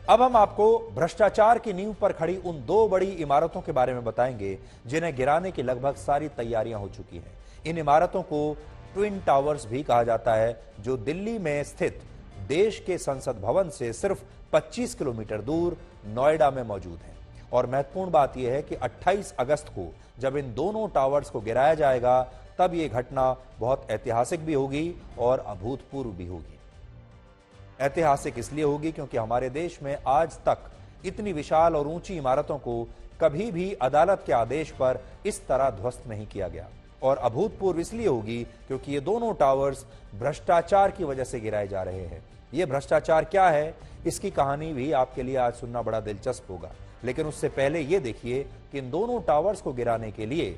अब हम आपको भ्रष्टाचार की नींव पर खड़ी उन दो बड़ी इमारतों के बारे में बताएंगे जिन्हें गिराने की लगभग सारी तैयारियां हो चुकी हैं। इन इमारतों को ट्विन टावर्स भी कहा जाता है, जो दिल्ली में स्थित देश के संसद भवन से सिर्फ 25 किलोमीटर दूर नोएडा में मौजूद हैं। और महत्वपूर्ण बात यह है कि 28 अगस्त को जब इन दोनों टावर्स को गिराया जाएगा, तब यह घटना बहुत ऐतिहासिक भी होगी और अभूतपूर्व भी होगी। ऐतिहासिक इसलिए होगी क्योंकि हमारे देश में आज तक इतनी विशाल और ऊंची इमारतों को कभी भी अदालत के आदेश पर इस तरह ध्वस्त नहीं किया गया। और अभूतपूर्व इसलिए होगी क्योंकि ये दोनों टावर्स भ्रष्टाचार की वजह से गिराए जा रहे हैं। ये भ्रष्टाचार क्या है, इसकी कहानी भी आपके लिए आज सुनना बड़ा दिलचस्प होगा। लेकिन उससे पहले ये देखिए कि इन दोनों टावर्स को गिराने के लिए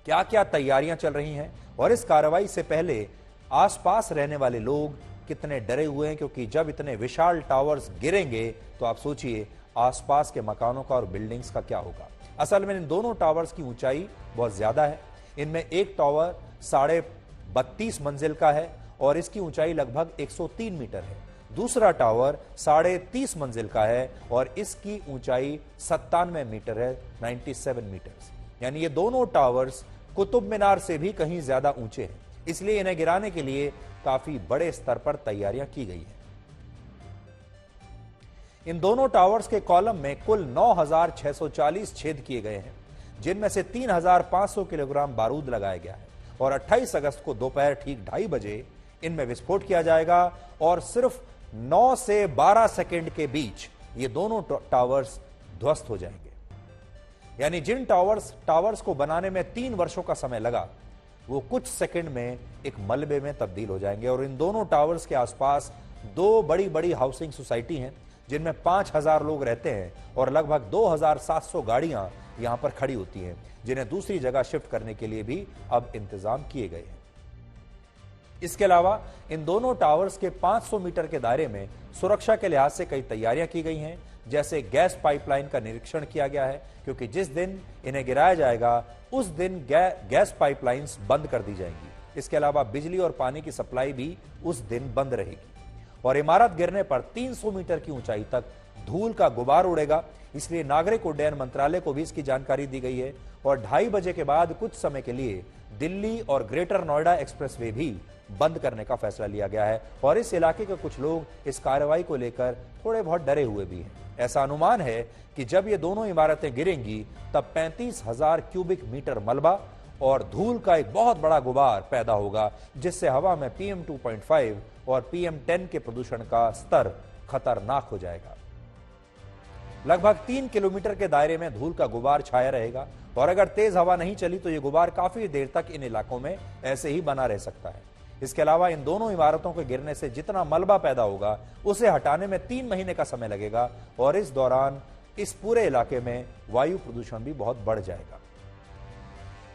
क्या क्या तैयारियां चल रही हैं और इस कार्रवाई से पहले आसपास रहने वाले लोग कितने डरे हुए हैं, क्योंकि जब इतने विशाल टावर्स गिरेंगे तो आप सोचिए आसपास के मकानों का और बिल्डिंग्स का क्या होगा। असल में इन दोनों टावर्स की ऊंचाई बहुत ज्यादा है। इनमें एक टावर 32.5 मंजिल का है और इसकी ऊंचाई लगभग 103 मीटर है। दूसरा टावर 30.5 मंजिल का है और इसकी ऊंचाई 97 मीटर है, 97 मीटर। यानी ये दोनों टावर्स कुतुब मीनार से भी कहीं ज्यादा ऊंचे हैं। इसलिए इन्हें गिराने के लिए काफी बड़े स्तर पर तैयारियां की गई हैं। इन दोनों टावर्स के कॉलम में कुल 9,640 छेद किए गए हैं, जिनमें से 3,500 किलोग्राम बारूद लगाया गया है। और 28 अगस्त को दोपहर ठीक 2:30 बजे इनमें विस्फोट किया जाएगा और सिर्फ 9 से 12 सेकंड के बीच ये दोनों टावर्स ध्वस्त हो जाएंगे। यानी जिन टावर्स को बनाने में 3 वर्षों का समय लगा, वो कुछ सेकंड में एक मलबे में तब्दील हो जाएंगे। और इन दोनों टावर्स के आसपास 2 बड़ी बड़ी हाउसिंग सोसाइटी हैं, जिनमें 5,000 लोग रहते हैं और लगभग 2,700 गाड़ियां यहां पर खड़ी होती हैं, जिन्हें दूसरी जगह शिफ्ट करने के लिए भी अब इंतजाम किए गए हैं। इसके अलावा इन दोनों टावर्स के 500 मीटर के दायरे में सुरक्षा के लिहाज से कई तैयारियां की गई हैं। जैसे गैस पाइपलाइन का निरीक्षण किया गया है, क्योंकि जिस दिन इन्हें गिराया जाएगा उस दिन गैस पाइपलाइंस बंद कर दी जाएंगी। इसके अलावा बिजली और पानी की सप्लाई भी उस दिन बंद रहेगी। और इमारत गिरने पर 300 मीटर की ऊंचाई तक धूल का गुबार उड़ेगा, इसलिए नागरिक उड्डयन मंत्रालय को भी इसकी जानकारी दी गई है। और 2:30 बजे के बाद कुछ समय के लिए दिल्ली और ग्रेटर नोएडा एक्सप्रेसवे भी बंद करने का फैसला लिया गया है। और इस इलाके के कुछ लोग इस कार्रवाई को लेकर थोड़े बहुत डरे हुए भी हैं। ऐसा अनुमान है कि जब ये दोनों इमारतें गिरेंगी तब 35,000 क्यूबिक मीटर मलबा और धूल का एक बहुत बड़ा गुबार पैदा होगा, जिससे हवा में PM 2.5 और PM 10 के प्रदूषण का स्तर खतरनाक हो जाएगा। लगभग 3 किलोमीटर के दायरे में धूल का गुबार छाया रहेगा और अगर तेज हवा नहीं चली तो यह गुबार काफी देर तक इन इलाकों में ऐसे ही बना रह सकता है। इसके अलावा इन दोनों इमारतों के गिरने से जितना मलबा पैदा होगा उसे हटाने में 3 महीने का समय लगेगा और इस दौरान इस पूरे इलाके में वायु प्रदूषण भी बहुत बढ़ जाएगा।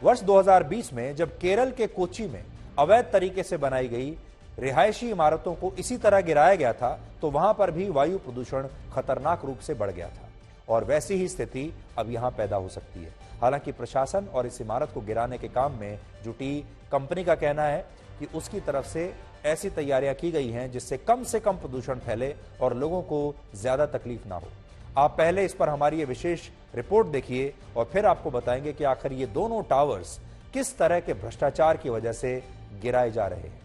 वर्ष 2020 में जब केरल के कोच्चि में अवैध तरीके से बनाई गई रिहायशी इमारतों को इसी तरह गिराया गया था, तो वहां पर भी वायु प्रदूषण खतरनाक रूप से बढ़ गया था और वैसी ही स्थिति अब यहां पैदा हो सकती है। हालांकि प्रशासन और इस इमारत को गिराने के काम में जुटी कंपनी का कहना है कि उसकी तरफ से ऐसी तैयारियां की गई हैं जिससे कम से कम प्रदूषण फैले और लोगों को ज्यादा तकलीफ ना हो। आप पहले इस पर हमारी ये विशेष रिपोर्ट देखिए और फिर आपको बताएंगे कि आखिर ये दोनों टावर्स किस तरह के भ्रष्टाचार की वजह से गिराए जा रहे हैं।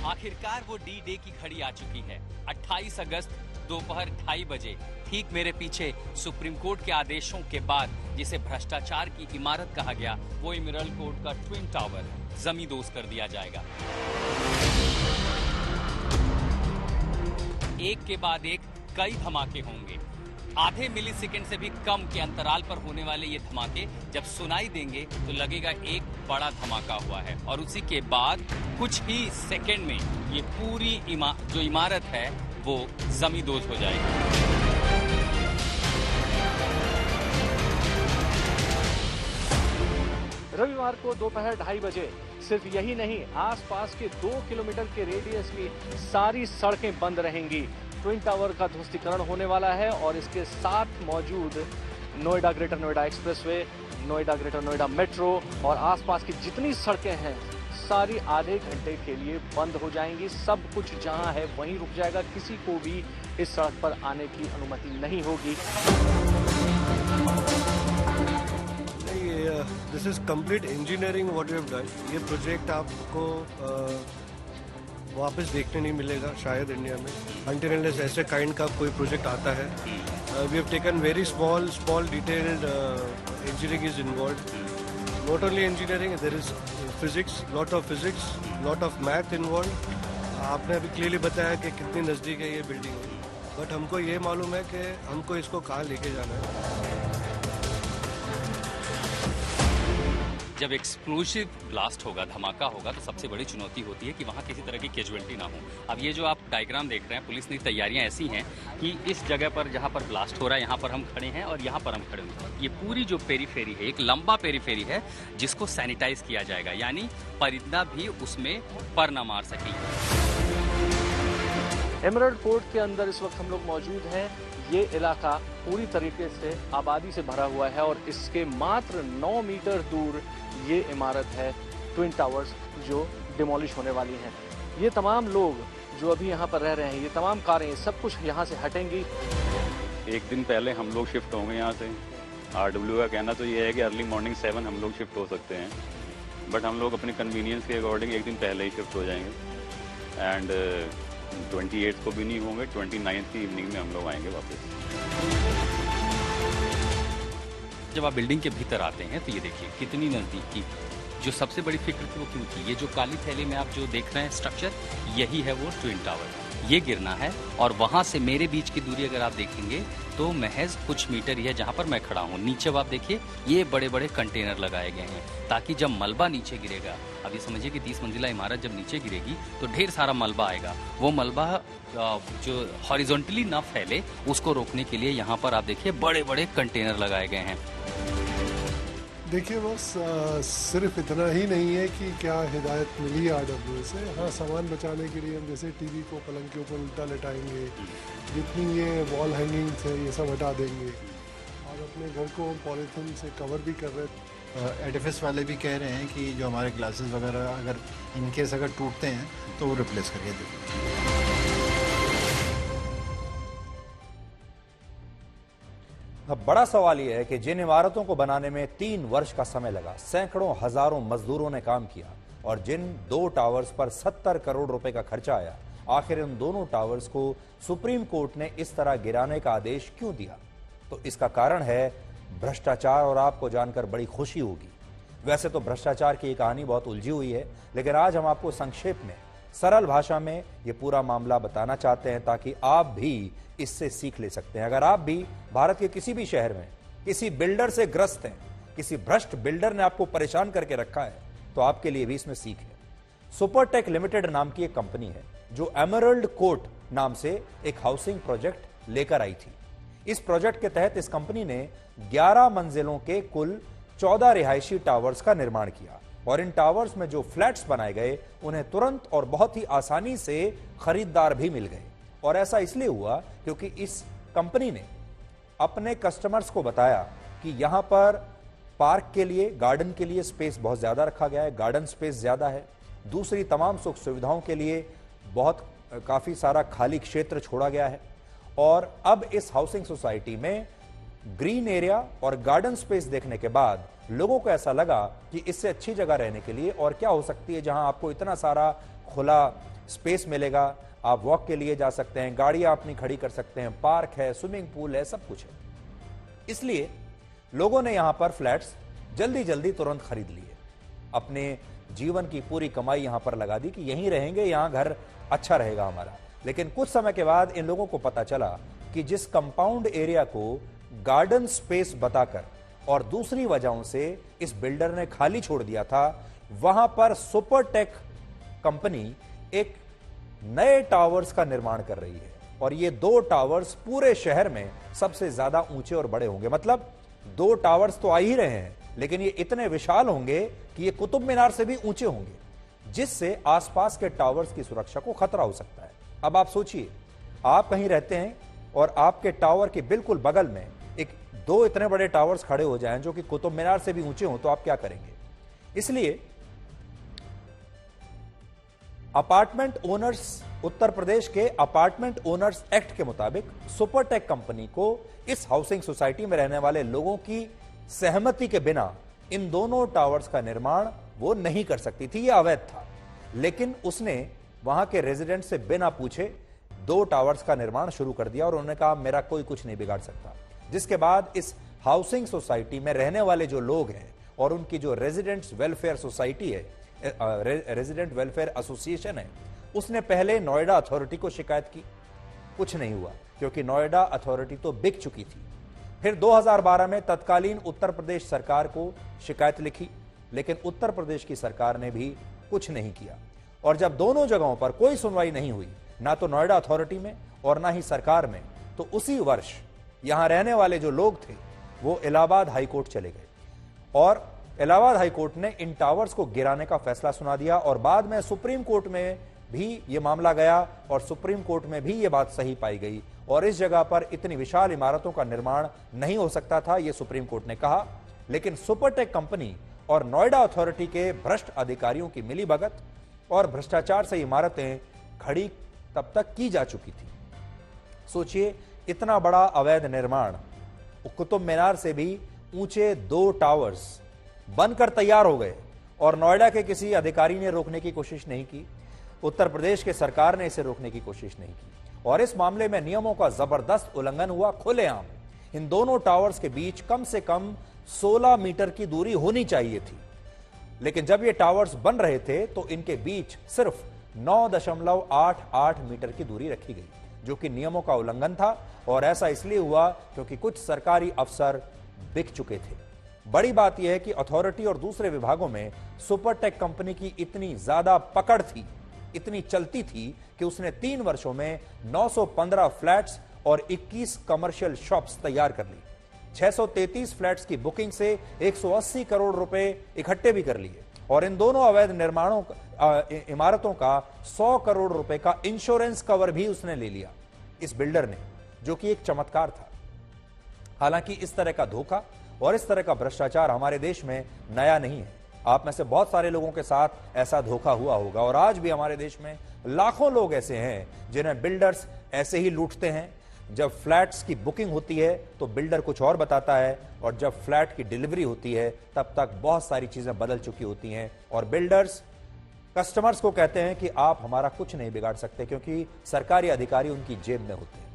आखिरकार वो D-Day की घड़ी आ चुकी है। 28 अगस्त दोपहर 2:30 बजे ठीक मेरे पीछे सुप्रीम कोर्ट के आदेशों के बाद जिसे भ्रष्टाचार की इमारत कहा गया, वो एमरल्ड कोर्ट का ट्विन टावर जमींदोज कर दिया जाएगा। एक के बाद एक कई धमाके होंगे। आधे मिलीसेकंड से भी कम के अंतराल पर होने वाले ये धमाके जब सुनाई देंगे तो लगेगा एक बड़ा धमाका हुआ है और उसी के बाद कुछ ही सेकंड में ये पूरी जो इमारत है वो जमींदोज हो जाएगी। रविवार को दोपहर 2:30 बजे सिर्फ यही नहीं, आसपास के 2 किलोमीटर के रेडियस की सारी सड़कें बंद रहेंगी। ट्विन टावर का ध्वस्तीकरण होने वाला है और इसके साथ मौजूद Noida greater Noida expressway, Noida greater Noida metro और आसपास की जितनी सड़कें हैं सारी आधे घंटे के लिए बंद हो जाएंगी। सब कुछ जहां है वहीं रुक जाएगा, किसी को भी इस सड़क पर आने की अनुमति नहीं होगी। This is complete engineering what we have done. ये प्रोजेक्ट आपको वापस देखने नहीं मिलेगा शायद इंडिया में, अनटिल अनलेस ऐसे काइंड का कोई प्रोजेक्ट आता है। We have taken very small detailed engineering is involve. Not only engineering, there is physics, lot of math involve. आपने अभी क्लियरली बताया कि कितनी नज़दीक है ये बिल्डिंग, बट हमको ये मालूम है कि हमको इसको कहाँ लेके जाना है। जब एक्सप्लोसिव ब्लास्ट होगा, धमाका होगा, तो सबसे बड़ी चुनौती होती है कि वहाँ किसी तरह की कैजुअलिटी ना हो। अब ये जो आप डायग्राम देख रहे हैं, पुलिस की तैयारियां ऐसी हैं कि इस जगह पर जहाँ पर ब्लास्ट हो रहा है यहाँ पर हम खड़े हैं और यहाँ पर हम खड़े हैं। ये पूरी जो पेरीफेरी है, एक लंबा पेरीफेरी है जिसको सैनिटाइज किया जाएगा, यानी परिंदा भी उसमें पर न मार सके। एमरल्ड पोर्ट के अंदर इस वक्त हम लोग मौजूद हैं। ये इलाका पूरी तरीके से आबादी से भरा हुआ है और इसके मात्र 9 मीटर दूर ये इमारत है ट्विन टावर्स जो डिमोलिश होने वाली हैं। ये तमाम लोग जो अभी यहाँ पर रह रहे हैं, ये तमाम कारें, सब कुछ यहाँ से हटेंगी। एक दिन पहले हम लोग शिफ्ट होंगे यहाँ से। RW का कहना तो ये है कि अर्ली मॉर्निंग 7 हम लोग शिफ्ट हो सकते हैं, बट हम लोग अपने कन्वीनियंस के अकॉर्डिंग एक दिन पहले ही शिफ्ट हो जाएंगे। एंड 28 को भी नहीं होंगे, 29 की इवनिंग में हम लोग आएंगे वापस। जब आप बिल्डिंग के भीतर आते हैं तो ये देखिए कितनी नज़दीकी। जो सबसे बड़ी फिक्र थी वो क्यों थी? ये जो काली थैली में आप जो देख रहे हैं स्ट्रक्चर, यही है वो ट्विन टावर। ये गिरना है और वहाँ से मेरे बीच की दूरी अगर आप देखेंगे तो महज कुछ मीटर ही है जहाँ पर मैं खड़ा हूँ। नीचे आप देखिए ये बड़े बड़े कंटेनर लगाए गए हैं ताकि जब मलबा नीचे गिरेगा, अब ये समझिए कि 30 मंजिला इमारत जब नीचे गिरेगी तो ढेर सारा मलबा आएगा। वो मलबा जो हॉरिजॉन्टली ना फैले उसको रोकने के लिए यहाँ पर आप देखिए बड़े बड़े कंटेनर लगाए गए हैं। देखिए बस सिर्फ इतना ही नहीं है कि क्या हिदायत मिली है RW से। हाँ, सामान बचाने के लिए हम जैसे टीवी को पलंग के ऊपर उल्टा लटाएंगे, जितनी ये वॉल हैंगिंग्स है ये सब हटा देंगे और अपने घर को पॉलीथीन से कवर भी कर रहे हैं। एडिफिस वाले भी कह रहे हैं कि जो हमारे ग्लासेस वगैरह अगर इनकेस अगर टूटते हैं तो वो रिप्लेस करके देते। अब बड़ा सवाल यह है कि जिन इमारतों को बनाने में 3 वर्ष का समय लगा, सैकड़ों हजारों मजदूरों ने काम किया और जिन 2 टावर्स पर 70 करोड़ रुपए का खर्चा आया, आखिर इन दोनों टावर्स को सुप्रीम कोर्ट ने इस तरह गिराने का आदेश क्यों दिया? तो इसका कारण है भ्रष्टाचार और आपको जानकर बड़ी खुशी होगी। वैसे तो भ्रष्टाचार की कहानी बहुत उलझी हुई है, लेकिन आज हम आपको संक्षेप में सरल भाषा में ये पूरा मामला बताना चाहते हैं ताकि आप भी इससे सीख ले सकते हैं। अगर आप भी भारत के किसी भी शहर में किसी बिल्डर से ग्रस्त हैं, किसी भ्रष्ट बिल्डर ने आपको परेशान करके रखा है, तो आपके लिए भी इसमें सीख है। सुपरटेक लिमिटेड नाम की एक कंपनी है जो एमरल्ड कोर्ट नाम से एक हाउसिंग प्रोजेक्ट लेकर आई थी। इस प्रोजेक्ट के तहत इस कंपनी ने 11 मंजिलों के कुल 14 रिहायशी टावर्स का निर्माण किया और इन टावर्स में जो फ्लैट्स बनाए गए उन्हें तुरंत और बहुत ही आसानी से खरीदार भी मिल गए। और ऐसा इसलिए हुआ क्योंकि इस कंपनी ने अपने कस्टमर्स को बताया कि यहां पर पार्क के लिए, गार्डन के लिए स्पेस बहुत ज्यादा रखा गया है, गार्डन स्पेस ज्यादा है। दूसरी तमाम सुख सुविधाओं के लिए काफी सारा खाली क्षेत्र छोड़ा गया है और अब इस हाउसिंग सोसाइटी में ग्रीन एरिया और गार्डन स्पेस देखने के बाद लोगों को ऐसा लगा कि इससे अच्छी जगह रहने के लिए और क्या हो सकती है जहां आपको इतना सारा खुला स्पेस मिलेगा। आप वॉक के लिए जा सकते हैं, गाड़ियां अपनी खड़ी कर सकते हैं, पार्क है, स्विमिंग पूल है, सब कुछ है। इसलिए लोगों ने यहां पर फ्लैट्स जल्दी जल्दी तुरंत खरीद लिए, अपने जीवन की पूरी कमाई यहां पर लगा दी कि यहीं रहेंगे, यहां घर अच्छा रहेगा हमारा। लेकिन कुछ समय के बाद इन लोगों को पता चला कि जिस कंपाउंड एरिया को गार्डन स्पेस बताकर और दूसरी वजहों से इस बिल्डर ने खाली छोड़ दिया था, वहां पर सुपरटेक कंपनी एक नए टावर्स का निर्माण कर रही है और ये 2 टावर्स पूरे शहर में सबसे ज्यादा ऊंचे और बड़े होंगे। मतलब 2 टावर्स तो आ ही रहे हैं, लेकिन ये इतने विशाल होंगे कि ये कुतुब मीनार से भी ऊंचे होंगे, जिससे आसपास के टावर्स की सुरक्षा को खतरा हो सकता है। अब आप सोचिए आप कहीं रहते हैं और आपके टावर के बिल्कुल बगल में दो इतने बड़े टावर्स खड़े हो जाएं जो कि कुतुब मीनार से भी ऊंचे हों, तो आप क्या करेंगे? इसलिए अपार्टमेंट ओनर्स, उत्तर प्रदेश के अपार्टमेंट ओनर्स एक्ट के मुताबिक सुपरटेक कंपनी को इस हाउसिंग सोसाइटी में रहने वाले लोगों की सहमति के बिना इन दोनों टावर्स का निर्माण वो नहीं कर सकती थी, यह अवैध था। लेकिन उसने वहां के रेजिडेंट से बिना पूछे दो टावर्स का निर्माण शुरू कर दिया और उन्होंने कहा मेरा कोई कुछ नहीं बिगाड़ सकता। जिसके बाद इस हाउसिंग सोसाइटी में रहने वाले जो लोग हैं और उनकी जो रेजिडेंट्स वेलफेयर सोसाइटी है, रेजिडेंट वेलफेयर एसोसिएशन है, उसने पहले नोएडा अथॉरिटी को शिकायत की। कुछ नहीं हुआ क्योंकि नोएडा अथॉरिटी तो बिक चुकी थी। फिर 2012 में तत्कालीन उत्तर प्रदेश सरकार को शिकायत लिखी, लेकिन उत्तर प्रदेश की सरकार ने भी कुछ नहीं किया। और जब दोनों जगहों पर कोई सुनवाई नहीं हुई, ना तो नोएडा अथॉरिटी में और ना ही सरकार में, तो उसी वर्ष यहां रहने वाले जो लोग थे वो इलाहाबाद हाईकोर्ट चले गए और इलाहाबाद हाईकोर्ट ने इन टावर्स को गिराने का फैसला सुना दिया। और बाद में सुप्रीम कोर्ट में भी यह मामला गया और सुप्रीम कोर्ट में भी यह बात सही पाई गई और इस जगह पर इतनी विशाल इमारतों का निर्माण नहीं हो सकता था, यह सुप्रीम कोर्ट ने कहा। लेकिन सुपरटेक कंपनी और नोएडा अथॉरिटी के भ्रष्ट अधिकारियों की मिलीभगत और भ्रष्टाचार से इमारतें खड़ी तब तक की जा चुकी थी। सोचिए, इतना बड़ा अवैध निर्माण, कुतुब मीनार से भी ऊंचे दो टावर्स बनकर तैयार हो गए और नोएडा के किसी अधिकारी ने रोकने की कोशिश नहीं की, उत्तर प्रदेश के सरकार ने इसे रोकने की कोशिश नहीं की और इस मामले में नियमों का जबरदस्त उल्लंघन हुआ खुलेआम। इन दोनों टावर्स के बीच कम से कम 16 मीटर की दूरी होनी चाहिए थी, लेकिन जब ये टावर्स बन रहे थे तो इनके बीच सिर्फ 9.88 मीटर की दूरी रखी गई, जो कि नियमों का उल्लंघन था। और ऐसा इसलिए हुआ क्योंकि कुछ सरकारी अफसर बिक चुके थे। बड़ी बात यह है कि अथॉरिटी और दूसरे विभागों में सुपरटेक कंपनी की इतनी ज्यादा पकड़ थी, इतनी चलती थी कि उसने 3 वर्षों में 915 फ्लैट्स और 21 कमर्शियल शॉप्स तैयार कर ली। 633 फ्लैट्स की बुकिंग से 180 करोड़ रुपए इकट्ठे भी कर लिए और इन दोनों अवैध निर्माणों इमारतों का 100 करोड़ रुपए का इंश्योरेंस कवर भी उसने ले लिया, इस बिल्डर ने, जो कि एक चमत्कार था। हालांकि इस तरह का धोखा और इस तरह का भ्रष्टाचार हमारे देश में नया नहीं है। आप में से बहुत सारे लोगों के साथ ऐसा धोखा हुआ होगा और आज भी हमारे देश में लाखों लोग ऐसे हैं जिन्हें बिल्डर्स ऐसे ही लूटते हैं। जब फ्लैट्स की बुकिंग होती है तो बिल्डर कुछ और बताता है और जब फ्लैट की डिलीवरी होती है तब तक बहुत सारी चीजें बदल चुकी होती हैं और बिल्डर्स कस्टमर्स को कहते हैं कि आप हमारा कुछ नहीं बिगाड़ सकते, क्योंकि सरकारी अधिकारी उनकी जेब में होते हैं।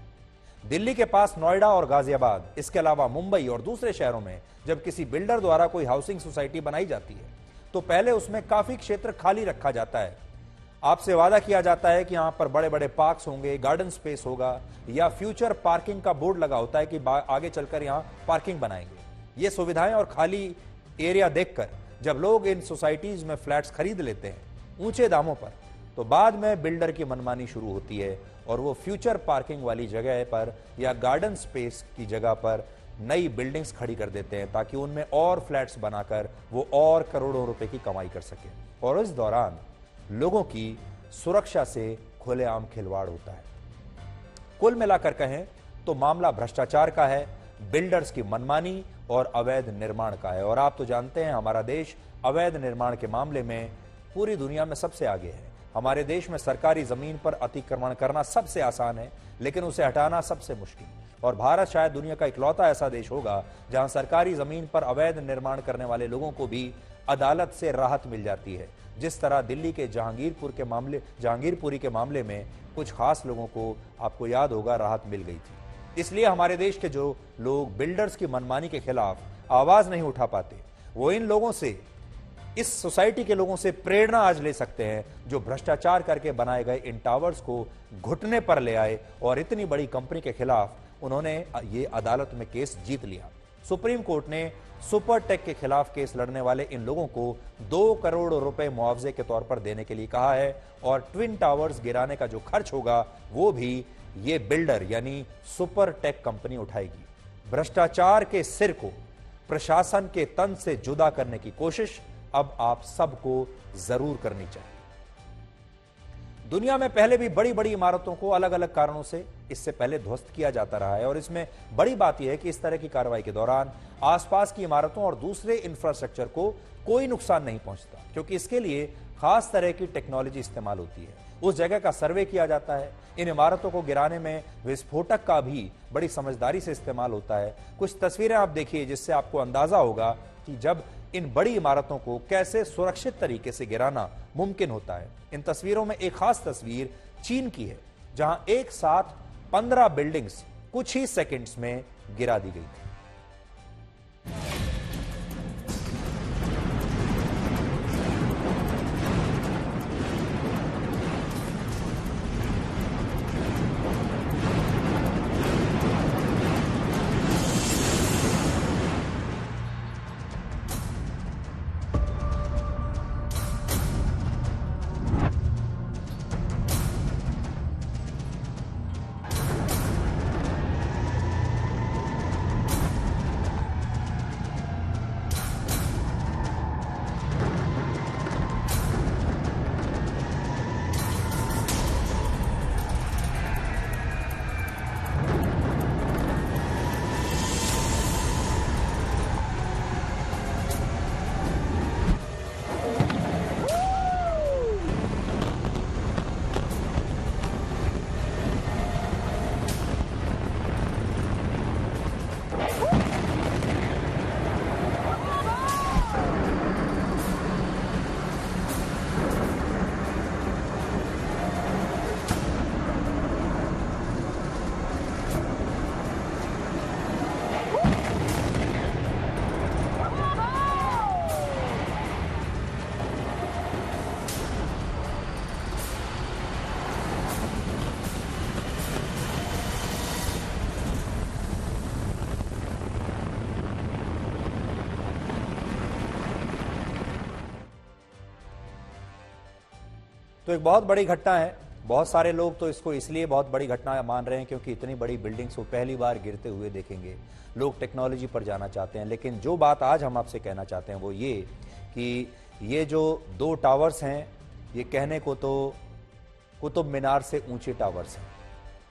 दिल्ली के पास नोएडा और गाजियाबाद, इसके अलावा मुंबई और दूसरे शहरों में जब किसी बिल्डर द्वारा कोई हाउसिंग सोसाइटी बनाई जाती है तो पहले उसमें काफी क्षेत्र खाली रखा जाता है। आपसे वादा किया जाता है कि यहां पर बड़े बड़े पार्क्स होंगे, गार्डन स्पेस होगा या फ्यूचर पार्किंग का बोर्ड लगा होता है कि आगे चलकर यहां पार्किंग बनाएंगे। ये सुविधाएं और खाली एरिया देखकर जब लोग इन सोसाइटीज में फ्लैट्स खरीद लेते हैं ऊंचे दामों पर, तो बाद में बिल्डर की मनमानी शुरू होती है और वो फ्यूचर पार्किंग वाली जगह पर या गार्डन स्पेस की जगह पर नई बिल्डिंग्स खड़ी कर देते हैं ताकि उनमें और फ्लैट्स बनाकर वो और करोड़ों रुपए की कमाई कर सके। और इस दौरान लोगों की सुरक्षा से खुलेआम खिलवाड़ होता है। कुल मिलाकर कहें तो मामला भ्रष्टाचार का है, बिल्डर्स की मनमानी और अवैध निर्माण का है। और आप तो जानते हैं हमारा देश अवैध निर्माण के मामले में पूरी दुनिया में सबसे आगे है। हमारे देश में सरकारी जमीन पर अतिक्रमण करना सबसे आसान है, लेकिन उसे हटाना सबसे मुश्किल। और भारत शायद दुनिया का इकलौता ऐसा देश होगा जहां सरकारी जमीन पर अवैध निर्माण करने वाले लोगों को भी अदालत से राहत मिल जाती है, जिस तरह दिल्ली के जहांगीरपुरी के मामले में कुछ खास लोगों को, आपको याद होगा, राहत मिल गई थी। इसलिए हमारे देश के जो लोग बिल्डर्स की मनमानी के खिलाफ आवाज नहीं उठा पाते, वो इन लोगों से, इस सोसाइटी के लोगों से प्रेरणा आज ले सकते हैं जो भ्रष्टाचार करके बनाए गए इन टावर्स को घुटने पर ले आए और इतनी बड़ी कंपनी के खिलाफ उन्होंने ये अदालत में केस जीत लिया। सुप्रीम कोर्ट ने सुपरटेक के खिलाफ केस लड़ने वाले इन लोगों को 2 करोड़ रुपए मुआवजे के तौर पर देने के लिए कहा है और ट्विन टावर्स गिराने का जो खर्च होगा वो भी ये बिल्डर यानी सुपरटेक कंपनी उठाएगी। भ्रष्टाचार के सिर को प्रशासन के तन से जुदा करने की कोशिश अब आप सबको जरूर करनी चाहिए। दुनिया में पहले भी बड़ी बड़ी इमारतों को अलग अलग कारणों से इससे पहले ध्वस्त किया जाता रहा है और इसमें बड़ी बात यह है कि इस तरह की कार्रवाई के दौरान आसपास की इमारतों और दूसरे इंफ्रास्ट्रक्चर को कोई नुकसान नहीं पहुंचता, क्योंकि इसके लिए खास तरह की टेक्नोलॉजी इस्तेमाल होती है। उस जगह का सर्वे किया जाता है। इन इमारतों को गिराने में विस्फोटक का भी बड़ी समझदारी से इस्तेमाल होता है। कुछ तस्वीरें आप देखिए जिससे आपको अंदाजा होगा कि जब इन बड़ी इमारतों को कैसे सुरक्षित तरीके से गिराना मुमकिन होता है। इन तस्वीरों में एक खास तस्वीर चीन की है, जहां एक साथ 15 बिल्डिंग्स कुछ ही सेकंड्स में गिरा दी गई थी। तो एक बहुत बड़ी घटना है। बहुत सारे लोग तो इसको इसलिए बहुत बड़ी घटना मान रहे हैं क्योंकि इतनी बड़ी बिल्डिंग्स को पहली बार गिरते हुए देखेंगे। लोग टेक्नोलॉजी पर जाना चाहते हैं, लेकिन जो बात आज हम आपसे कहना चाहते हैं वो ये कि ये जो 2 टावर्स हैं, ये कहने को तो कुतुब मीनार से ऊंचे टावर्स हैं,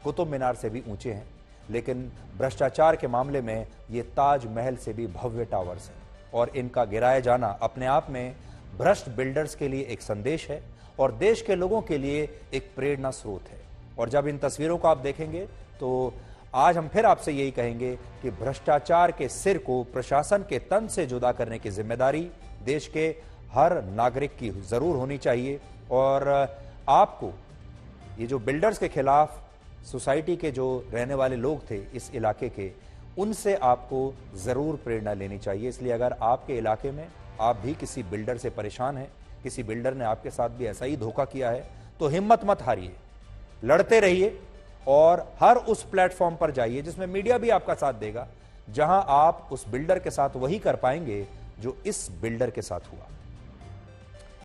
कुतुब मीनार से भी ऊंचे हैं, लेकिन भ्रष्टाचार के मामले में ये ताजमहल से भी भव्य टावर्स हैं और इनका गिराया जाना अपने आप में भ्रष्ट बिल्डर्स के लिए एक संदेश है और देश के लोगों के लिए एक प्रेरणा स्रोत है। और जब इन तस्वीरों को आप देखेंगे तो आज हम फिर आपसे यही कहेंगे कि भ्रष्टाचार के सिर को प्रशासन के तन से जुदा करने की जिम्मेदारी देश के हर नागरिक की जरूर होनी चाहिए। और आपको ये जो बिल्डर्स के खिलाफ सोसाइटी के जो रहने वाले लोग थे इस इलाके के, उनसे आपको जरूर प्रेरणा लेनी चाहिए। इसलिए अगर आपके इलाके में आप भी किसी बिल्डर से परेशान हैं, किसी बिल्डर ने आपके साथ भी ऐसा ही धोखा किया है, तो हिम्मत मत हारिए, लड़ते रहिए और हर उस प्लेटफॉर्म पर जाइए जिसमें मीडिया भी आपका साथ देगा, जहां आप उस बिल्डर के साथ वही कर पाएंगे जो इस बिल्डर के साथ हुआ।